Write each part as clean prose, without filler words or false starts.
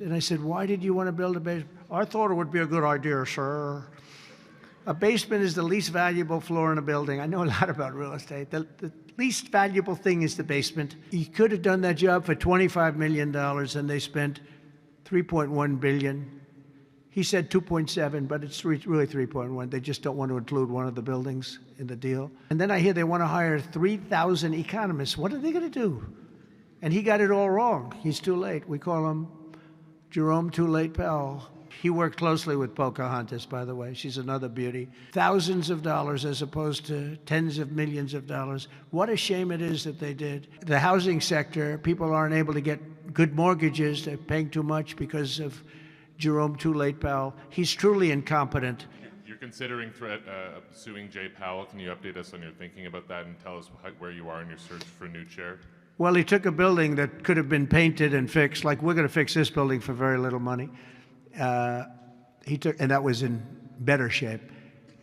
And I said, why did you want to build a basement? I thought it would be a good idea, sir. A basement is the least valuable floor in a building. I know a lot about real estate. The least valuable thing is the basement. He could have done that job for $25 million, and they spent $3.1 billion. He said 2.7, but it's really 3.1. They just don't want to include one of the buildings in the deal. And then I hear they want to hire 3,000 economists. What are they going to do? And he got it all wrong. He's too late. We call him Jerome Too Late Powell. He worked closely with Pocahontas, by the way. She's another beauty. Thousands of dollars as opposed to tens of millions of dollars. What a shame it is that they did. The housing sector, people aren't able to get good mortgages. They're paying too much because of Jerome Too Late Powell. He's truly incompetent. You're considering suing Jay Powell. Can you update us on your thinking about that and tell us where you are in your search for a new chair? Well, he took a building that could have been painted and fixed, like we're going to fix this building for very little money. And that was in better shape.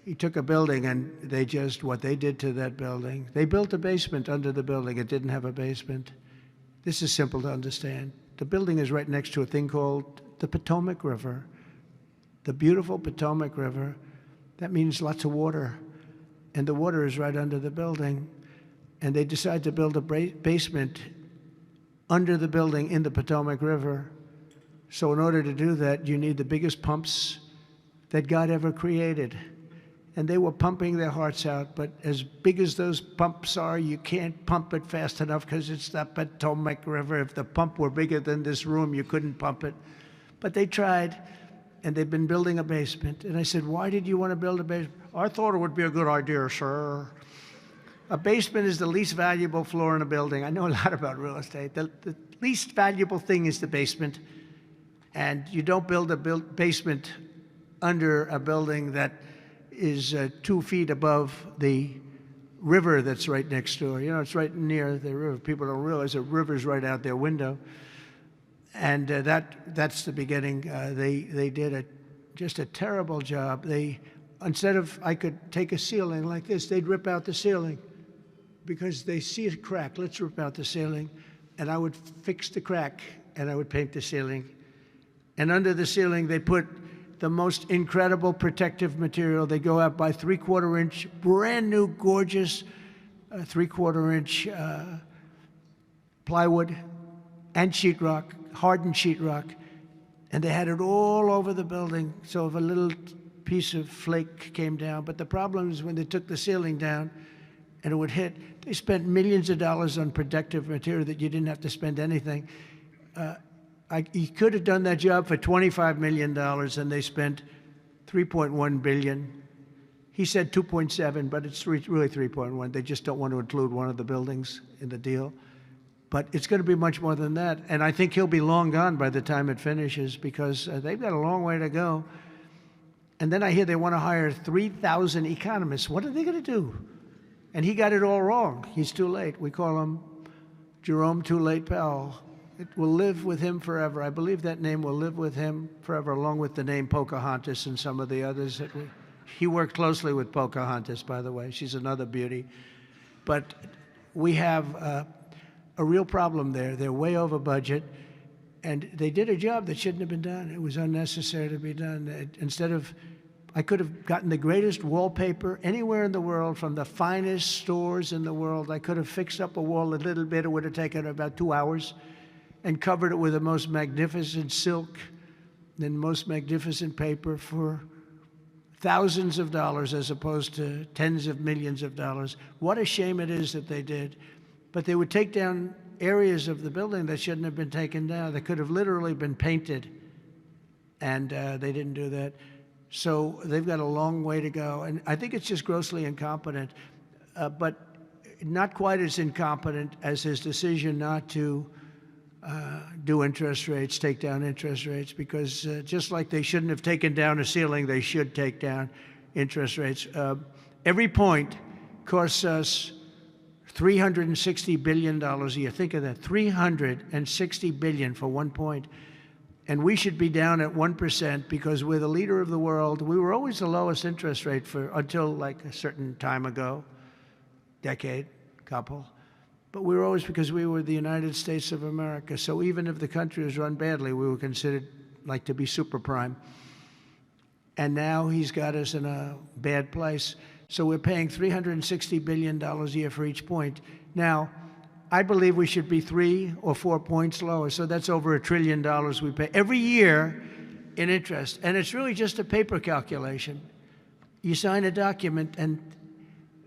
He took a building and what they did to that building, they built a basement under the building. It didn't have a basement. This is simple to understand. The building is right next to a thing called the Potomac River, the beautiful Potomac River. That means lots of water. And the water is right under the building. And they decide to build a basement under the building in the Potomac River. So in order to do that, you need the biggest pumps that God ever created. And they were pumping their hearts out, but as big as those pumps are, you can't pump it fast enough because it's the Potomac River. If the pump were bigger than this room, you couldn't pump it. But they tried, and they've been building a basement. And I said, why did you want to build a basement? I thought it would be a good idea, sir. A basement is the least valuable floor in a building. I know a lot about real estate. The least valuable thing is the basement. And you don't build a basement under a building that is 2 feet above the river that's right next door. You know, it's right near the river. People don't realize the river's right out their window. And that's the beginning. They did just a terrible job. Instead of, I could take a ceiling like this, they'd rip out the ceiling because they see a crack. Let's rip out the ceiling. And I would fix the crack, and I would paint the ceiling. And under the ceiling, they put the most incredible protective material. They go out by 3/4 inch, brand new, gorgeous 3/4 inch plywood and sheetrock, hardened sheetrock. And they had it all over the building. So if a little piece of flake came down, but the problem is when they took the ceiling down and it would hit, they spent millions of dollars on protective material that you didn't have to spend anything. He could have done that job for $25 million, and they spent $3.1 billion. He said 2.7, but it's really 3.1. They just don't want to include one of the buildings in the deal. But it's going to be much more than that. And I think he'll be long gone by the time it finishes because they've got a long way to go. And then I hear they want to hire 3,000 economists. What are they going to do? And he got it all wrong. He's too late. We call him Jerome Too Late Powell. It will live with him forever. I believe that name will live with him forever, along with the name Pocahontas and some of the others. He worked closely with Pocahontas, by the way. She's another beauty. But we have a real problem there. They're way over budget, and they did a job that shouldn't have been done. It was unnecessary to be done. I could have gotten the greatest wallpaper anywhere in the world from the finest stores in the world. I could have fixed up a wall a little bit. It would have taken about 2 hours. And covered it with the most magnificent silk and most magnificent paper for thousands of dollars as opposed to tens of millions of dollars. What a shame it is that they did. But they would take down areas of the building that shouldn't have been taken down. They could have literally been painted, and they didn't do that. So they've got a long way to go. And I think it's just grossly incompetent, but not quite as incompetent as his decision not to do interest rates, take down interest rates, because just like they shouldn't have taken down a ceiling, they should take down interest rates. Every point costs us $360 billion a year. Think of that, $360 billion for 1 point. And we should be down at 1% because we're the leader of the world. We were always the lowest interest rate until like a certain time ago, decade, couple. But we were always, because we were the United States of America. So even if the country was run badly, we were considered like to be super prime. And now he's got us in a bad place. So we're paying $360 billion a year for each point. Now, I believe we should be 3 or 4 points lower. So that's over $1 trillion we pay every year in interest. And it's really just a paper calculation. You sign a document and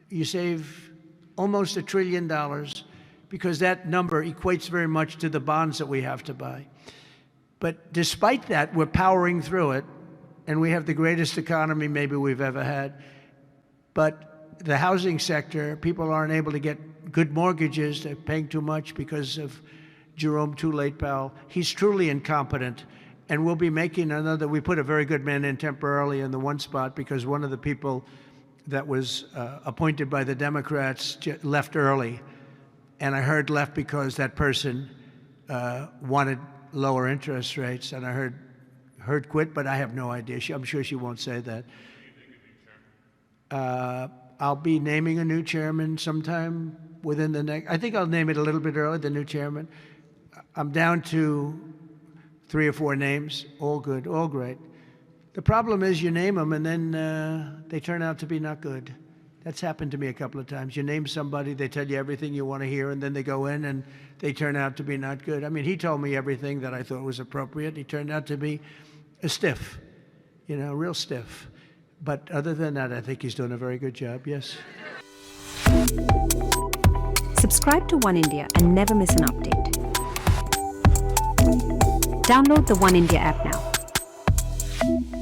you save almost $1 trillion because that number equates very much to the bonds that we have to buy. But despite that, we're powering through it, and we have the greatest economy maybe we've ever had. But the housing sector, people aren't able to get good mortgages. They're paying too much because of Jerome too late Powell. He's truly incompetent. And we'll be making another, we put a very good man in temporarily in the one spot because one of the people that was appointed by the Democrats left early. And I heard left because that person wanted lower interest rates. And I heard quit, but I have no idea. I'm sure she won't say that. I'll be naming a new chairman sometime within the next, I think I'll name it a little bit early, the new chairman. I'm down to 3 or 4 names, all good, all great. The problem is you name them and then they turn out to be not good. That's happened to me a couple of times. You name somebody, they tell you everything you want to hear, and then they go in and they turn out to be not good. I mean, he told me everything that I thought was appropriate. He turned out to be a stiff, real stiff. But other than that, I think he's doing a very good job, yes. Subscribe to Oneindia and never miss an update. Download the Oneindia app now.